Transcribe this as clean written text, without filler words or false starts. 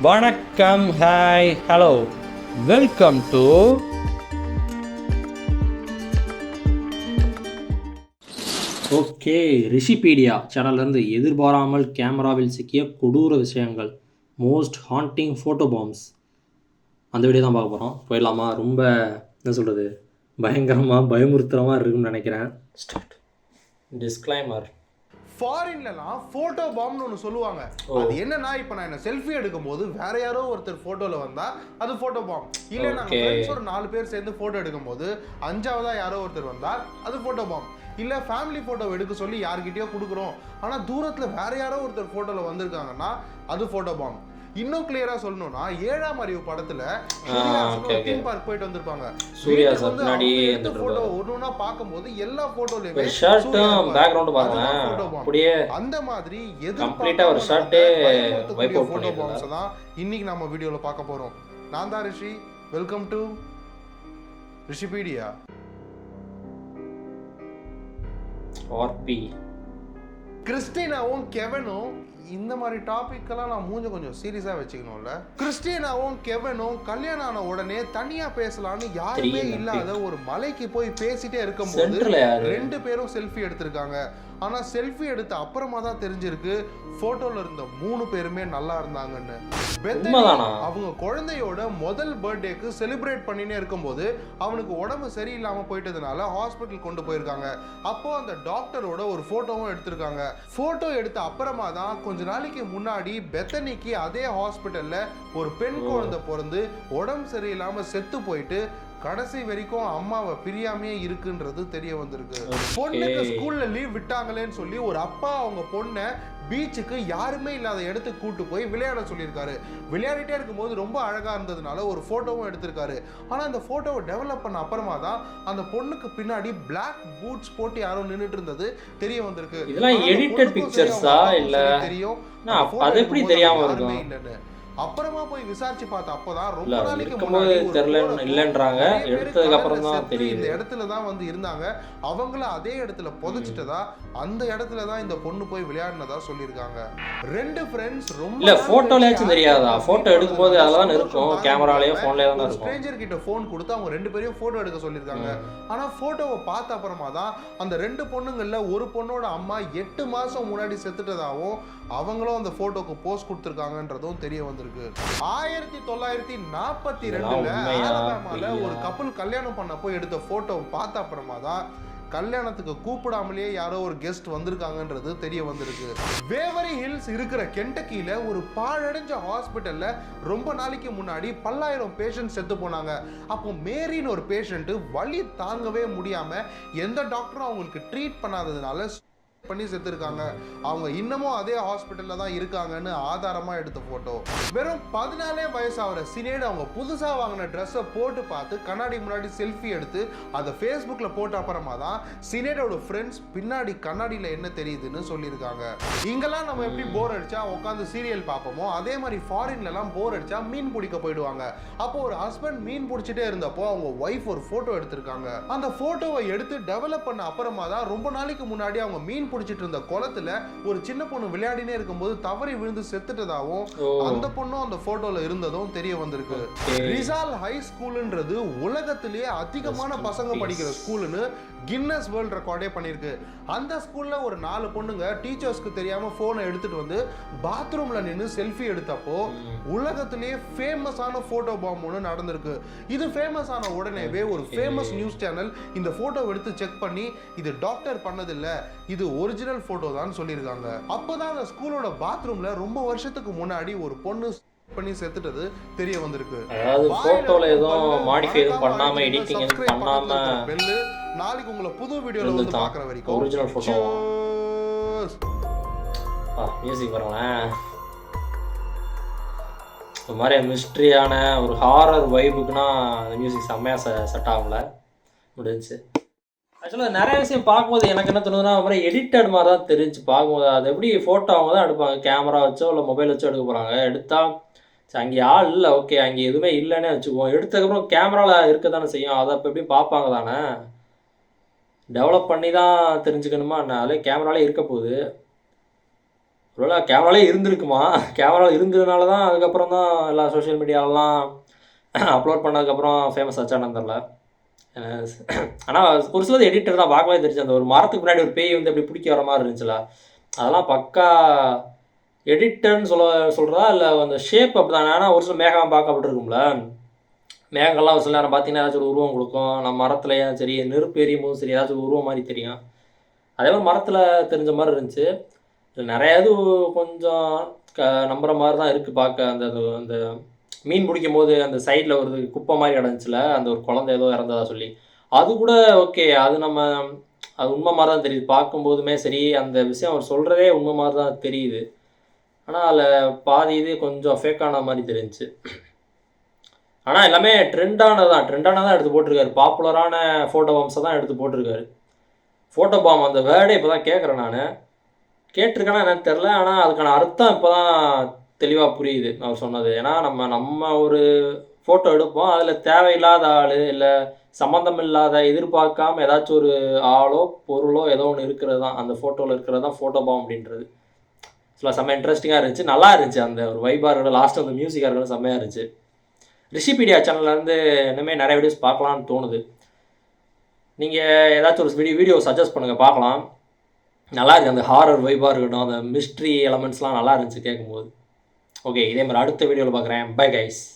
வணக்கம், hi, hello, welcome to okay Rishipedia சேனல்லேருந்து எதிர்பாராமல் கேமராவில் சிக்கிய கொடூர விஷயங்கள், மோஸ்ட் ஹாண்டிங் ஃபோட்டோ பாம்ஸ், அந்த வீடியோ தான் பார்க்க போகிறோம். போயிடலாமா? ரொம்ப என்ன சொல்கிறது, பயங்கரமாக பயமுறுத்துறமாக இருக்குன்னு நினைக்கிறேன். ஸ்டார்ட். டிஸ்க்ளைமர். ஃபாரின்லலாம் ஃபோட்டோ பாம்னு ஒன்று சொல்லுவாங்க. அது என்னன்னா, இப்போ நான் என்ன செல்ஃபி எடுக்கும் போது வேற யாரோ ஒருத்தர் ஃபோட்டோவில் வந்தால் அது ஃபோட்டோ பாம். இல்லை நாங்கள் ஃப்ரெண்ட்ஸ் ஒரு 4 பேர் சேர்ந்து ஃபோட்டோ எடுக்கும் போது 5ஆவதா யாரோ ஒருத்தர் வந்தால் அது ஃபோட்டோ பாம். இல்லை ஃபேமிலி ஃபோட்டோ எடுக்க சொல்லி யார்கிட்டயோ கொடுக்குறோம், ஆனால் தூரத்தில் வேற யாரோ ஒருத்தர் ஃபோட்டோவில் வந்திருக்காங்கன்னா அது ஃபோட்டோ பாம். இன்னும் கிளியரா சொல்லணும்னா 7ஆம் அறிவு படத்துல தீம் பார்க் போயிட்டு வந்திருப்பாங்க. சூர்யா சார் முன்னாடி இந்த போட்டோ ஒண்ணுனா பாக்கும்போது எல்லா போட்டோலயுமே ஷர்ட்டும் பேக்ரவுண்ட் பாருங்களேன், அப்படியே அந்த மாதிரி கம்ப்ளீட்டா ஒரு ஷர்ட்டே வைப் அவுட் போட்டோ பாம்ஸ் தான் இன்னைக்கு நம்ம வீடியோல பார்க்க போறோம். நான் தான் Rishi. Welcome to Rishipedia. RP. கிறிஸ்டினாவும் கெவனும் இந்த மாதிரி டாபிக்கெல்லாம் நான் கொஞ்சம் சீரியஸாக வச்சுக்கணும்ல. கிறிஸ்டினாவும் கெவனும் கல்யாணம் ஆன உடனே தனியா பேசலான்னு யாருமே இல்லாத ஒரு மலைக்கு போய் பேசிட்டே இருக்கும்போது 2 பேரும் செல்ஃபி எடுத்திருக்காங்க. ஆனா செல்ஃபி எடுத்த அப்புறமா தான் தெரிஞ்சிருக்கு போட்டோல இருந்த 3 பேருமே நல்லா இருந்தாங்கன்னு. அவங்க குழந்தையோட முதல் பர்த்டேக்கு செலிப்ரேட் பண்ணினே இருக்கும்போது அவனுக்கு உடம்பு சரியில்லாம போயிட்டதுனால ஹாஸ்பிட்டல் கொண்டு போயிருக்காங்க. அப்போ அந்த டாக்டரோட ஒரு போட்டோவும் எடுத்திருக்காங்க. போட்டோ எடுத்த அப்புறமா தான் கொஞ்ச நாளைக்கு முன்னாடி பெத்தனிக்கு அதே ஹாஸ்பிட்டல்ல ஒரு பெண் குழந்தை பிறந்து உடம்பு சரியில்லாம செத்து போயிட்டு கடைசி வரைக்கும் அம்மாவை பிரியாமையே இருக்குன்றது தெரிய வந்திருக்கு. பொண்ணுக்கு ஸ்கூல்ல லீவ் விட்டாங்களேன்னு சொல்லி ஒரு அப்பா அவங்க பொண்ணை பீச்சுக்கு யாருமே இல்லாத இடத்துக்கு கூட்டு போய் விளையாட சொல்லியிருக்காரு. விளையாடிட்டே இருக்கும்போது ரொம்ப அழகா இருந்ததுனால ஒரு போட்டோவும் எடுத்திருக்காரு. ஆனா அந்த போட்டோவை டெவலப் பண்ண அப்புறமா தான் அந்த பொண்ணுக்கு பின்னாடி பிளாக் பூட்ஸ் போட்டு யாரோ நின்னுட்டு இருந்தது தெரிய வந்திருக்கு. இதெல்லாம் எடிட்டட் பிக்சர்ஸா இல்ல தெரியும், அது எப்படி தெரியாம இருக்கும் இல்லன்னு அப்புறமா போய் விசாரிச்சு பார்த்தா அப்பதான் ரொம்ப நாளைக்கு இல்லன்றாங்க. எடுத்ததுக்கு அப்புறம் தான் தெரியுது இந்த இடத்துல தான் வந்து இருந்தாங்க. அவங்கள அதே இடத்துல புதைச்சிட்டதா, அந்த இடத்துல தான் இந்த பொண்ணு போய் விளையாடினதா சொல்லியிருக்காங்க. 2 ஃப்ரெண்ட்ஸ் ரொம்ப இல்ல போட்டோலயாச்சும் தெரியாதா? போட்டோ எடுக்கும்போது அதெல்லாம் இருக்கும், கேமராலயோ போன்லயோ தான் இருக்கும். ஸ்ட்ரேஞ்சர் கிட்ட போன் கொடுத்து அவங்க 2 பேரையும் போட்டோ எடுக்க சொல்லியிருக்காங்க. ஆனா போட்டோவை பார்த்த அப்புறமா தான் அந்த 2 பொண்ணுங்கள்ல ஒரு பொண்ணோட அம்மா 8 மாசம் முன்னாடி செத்துட்டதாகவும் அவங்களும் அந்த போட்டோக்கு போஸ்ட் கொடுத்திருக்காங்கன்றதும் தெரிய வந்திருக்கு. 1942 ஆலபாமால ஒரு கப்பல் கல்யாணம் பண்ணப்போ எடுத்த போட்டோ பார்த்த அப்புறமா தான் கல்யாணத்துக்கு கூப்பிடாமலேயே யாரோ ஒரு கெஸ்ட் வந்திருக்காங்கன்றது தெரிய வந்திருக்கு. வேவரி ஹில்ஸ் இருக்கிற கென்டக்கில ஒரு பாழடைஞ்ச ஹாஸ்பிட்டல்ல ரொம்ப நாளைக்கு முன்னாடி 10,000 பேஷண்ட் செத்து போனாங்க. அப்போ மேரின்னு ஒரு பேஷண்ட் வலி தாங்கவே முடியாம எந்த டாக்டரும் அவங்களுக்கு ட்ரீட் பண்ணாததுனால பண்ணி செத்துருக்காங்க. அவங்க இன்னமும் அதே ஹாஸ்பிட்டல்ல தான் இருக்காங்கன்னு ஆதாரமா எடுத்த போட்டோ. வெறும் 14 வயசாகிற சினேட் அவங்க புதுசா வாங்கின ட்ரெஸ்ஸை போட்டு பார்த்து கண்ணாடி முன்னாடி செல்ஃபி எடுத்து அதை ஃபேஸ்புக்ல போட்ட அப்புறமா தான் சினேடோட ஃப்ரெண்ட்ஸ் பின்னாடி கண்ணாடியில என்ன தெரியுதுன்னு சொல்லியிருக்காங்க. இங்கெல்லாம் நம்ம எப்படி போர் அடிச்சா உட்காந்து சீரியல் பார்ப்போமோ அதே மாதிரி ஃபாரின்ல எல்லாம் போர் அடிச்சா மீன் பிடிக்க போயிடுவாங்க. அப்போ ஒரு ஹஸ்பண்ட் மீன் பிடிச்சிட்டே இருந்தப்போ அவங்க ஒய்ஃப் ஒரு போட்டோ எடுத்திருக்காங்க. அந்த போட்டோவை எடுத்து டெவலப் பண்ண அப்புறமா தான் ரொம்ப நாளைக்கு முன்னாடி அவங்க மீன் பிடிச்சிட்டு இருந்த குளத்துல ஒரு சின்ன பொண்ணு விளையாடினே இருக்கும்போது தவறி விழுந்து செத்துட்டதாகவும் அந்த பொண்ணும் அந்த போட்டோல இருந்ததும் தெரிய வந்திருக்கு. ரிசால் ஹை ஸ்கூல்ன்றது உலகத்திலேயே அதிகமான பசங்க படிக்கிற ஸ்கூல்னு கின்னஸ் வேர்ல்ட் ரெக்கார்டே பண்ணிருக்கு. அந்த ஸ்கூல்ல ஒரு 4 பொண்ணுங்க டீச்சர்ஸ்க்கு தெரியாம போனை எடுத்துட்டு வந்து பாத்ரூம்ல நின்று செல்ஃபி எடுத்தப்போ உலகத்திலேயே ஃபேமஸான போட்டோ பாம் ஒன்று நடந்திருக்கு. இது ஃபேமஸ் ஆன உடனேவே ஒரு ஃபேமஸ் நியூஸ் சேனல் இந்த போட்டோ எடுத்து செக் பண்ணி இது டாக்டர் பண்ணதில்ல, இது ஒரிஜினல் போட்டோ தான் சொல்லியிருக்காங்க. அப்போதான் அந்த ஸ்கூலோட பாத்ரூம்ல ரொம்ப வருஷத்துக்கு முன்னாடி ஒரு பொண்ணு பண்ணி செத்துட்டது தெரிய வந்திருக்கு. அதாவது போட்டோல எதுவும் மாடிஃபை எதுவும் பண்ணாம எடிட்டிங் எதுவும் பண்ணாம பெல்லு. நாளைக்கு உங்களை புது வீடியோல வந்து பார்க்குற வரைக்கும் ஒரிஜினல் போட்டோ. மியூசிக் பாருங்களேன், ஒரு மாதிரி மிஸ்ட்ரியான ஒரு ஹாரர் வைபுக்குன்னா அந்த மியூசிக் செம்மையாக செட் ஆகல முடிஞ்சு. ஆக்சுவலாக நிறைய விஷயம் பார்க்கும்போது எனக்கு என்ன தோணுதுன்னா ஒரு மாதிரி எடிட்டட் மாதிரி தான் தெரிஞ்சு பார்க்கும்போது. அது எப்படி ஃபோட்டோ அவங்க தான் எடுப்பாங்க, கேமரா வச்சோ இல்லை மொபைல் வச்சோ எடுக்க போகிறாங்க. எடுத்தால் சரி அங்கே ஆள் இல்லை, ஓகே அங்கே எதுவுமே இல்லைன்னே வச்சுக்குவோம். எடுத்ததுக்கப்புறம் கேமராவில் இருக்க தானே செய்யும், அதை இப்போ எப்படி பார்ப்பாங்க தானே, டெவலப் பண்ணி தான் தெரிஞ்சுக்கணுமா? அதனாலே கேமராலே இருக்க போகுது. ஒருவேளை கேமராலே இருந்திருக்குமா, கேமரா இருந்ததுனால தான் அதுக்கப்புறம் தான் எல்லா சோஷியல் மீடியாலலாம் அப்லோட் பண்ணதுக்கப்புறம் ஃபேமஸ் ஆச்சான்னு தெரில. ஆனால் ஒரு சிலது எடிட்டர் தான் பார்க்கவே தெரிஞ்சு. அந்த ஒரு மரத்துக்கு முன்னாடி ஒரு பேய் வந்து அப்படி பிடிக்க வர மாதிரி இருந்துச்சுல, அதெல்லாம் பக்கா எடிட்டர்னு சொல்கிறதா இல்லை அந்த ஷேப் அப்படி தான். ஆனால் ஒரு சில மேகம் பார்க்கப்பட்டுருக்கும்ல, மேகங்கள்லாம் ஒரு சில நேரம் பார்த்தீங்கன்னா ஏதாச்சும் ஒரு உருவம் கொடுக்கும். நம்ம மரத்துலையும் சரி நெருப்பு எரியும் போதும் சரி ஏதாச்சும் ஒரு உருவம் மாதிரி தெரியும். அதே மாதிரி மரத்தில் தெரிஞ்ச மாதிரி இருந்துச்சு. நிறைய இது கொஞ்சம் நம்புற மாதிரி தான் இருக்குது பார்க்க. அந்த அந்த மீன் பிடிக்கும் போது அந்த சைடில் ஒரு குப்பை மாதிரி கிடந்துச்சுல, அந்த ஒரு குழந்தை ஏதோ இறந்ததா சொல்லி, அது கூட ஓகே, அது நம்ம அது உண்மை மாதிரி தான் தெரியுது பார்க்கும்போதுமே சரி. அந்த விஷயம் அவர் சொல்கிறதே உண்மை மாதிரி தான் தெரியுது. ஆனால் அதில் பாதி இது கொஞ்சம் ஃபேக்கான மாதிரி தெரிஞ்சுச்சு. ஆனால் எல்லாமே ட்ரெண்டானதான் எடுத்து போட்டிருக்காரு. பாப்புலரான ஃபோட்டோ பாம்ஸை தான் எடுத்து போட்டிருக்காரு. ஃபோட்டோ பாம் அந்த வேர்டே இப்போ தான் கேட்குறேன் நான். கேட்டிருக்கேன்னா என்னன்னு தெரில. ஆனால் அதுக்கான அர்த்தம் இப்போ தான் தெளிவாக புரியுது அவர் சொன்னது. ஏன்னா நம்ம ஒரு ஃபோட்டோ எடுப்போம், அதில் தேவையில்லாத ஆள் இல்லை சம்மந்தம் இல்லாத எதிர்பார்க்காம ஏதாச்சும் ஒரு ஆளோ பொருளோ ஏதோ ஒன்று இருக்கிறது தான் அந்த ஃபோட்டோவில் இருக்கிறது தான் ஃபோட்டோ பாம் அப்படின்றது. சில செம்ம இன்ட்ரெஸ்டிங்காக இருந்துச்சு, நல்லா இருந்துச்சு. அந்த ஒரு வைபாக இருக்கட்டும், லாஸ்ட்டு அந்த மியூசிக்காக இருக்கட்டும் செம்மையாக இருந்துச்சு. ரிஷிபீடியா சேனல்லேருந்து இனிமேல் நிறைய வீடியோஸ் பார்க்கலான்னு தோணுது. நீங்கள் ஏதாச்சும் ஒரு வீடியோ சஜஸ்ட் பண்ணுங்கள், பார்க்கலாம். நல்லா இருக்குது. அந்த ஹாரர் வைபாக இருக்கட்டும், அந்த மிஸ்ட்ரி எலமெண்ட்ஸ்லாம் நல்லா இருந்துச்சு கேட்கும்போது. ஓகே, இதே மாதிரி அடுத்த வீடியோவில் பார்க்குறேன். Bye guys.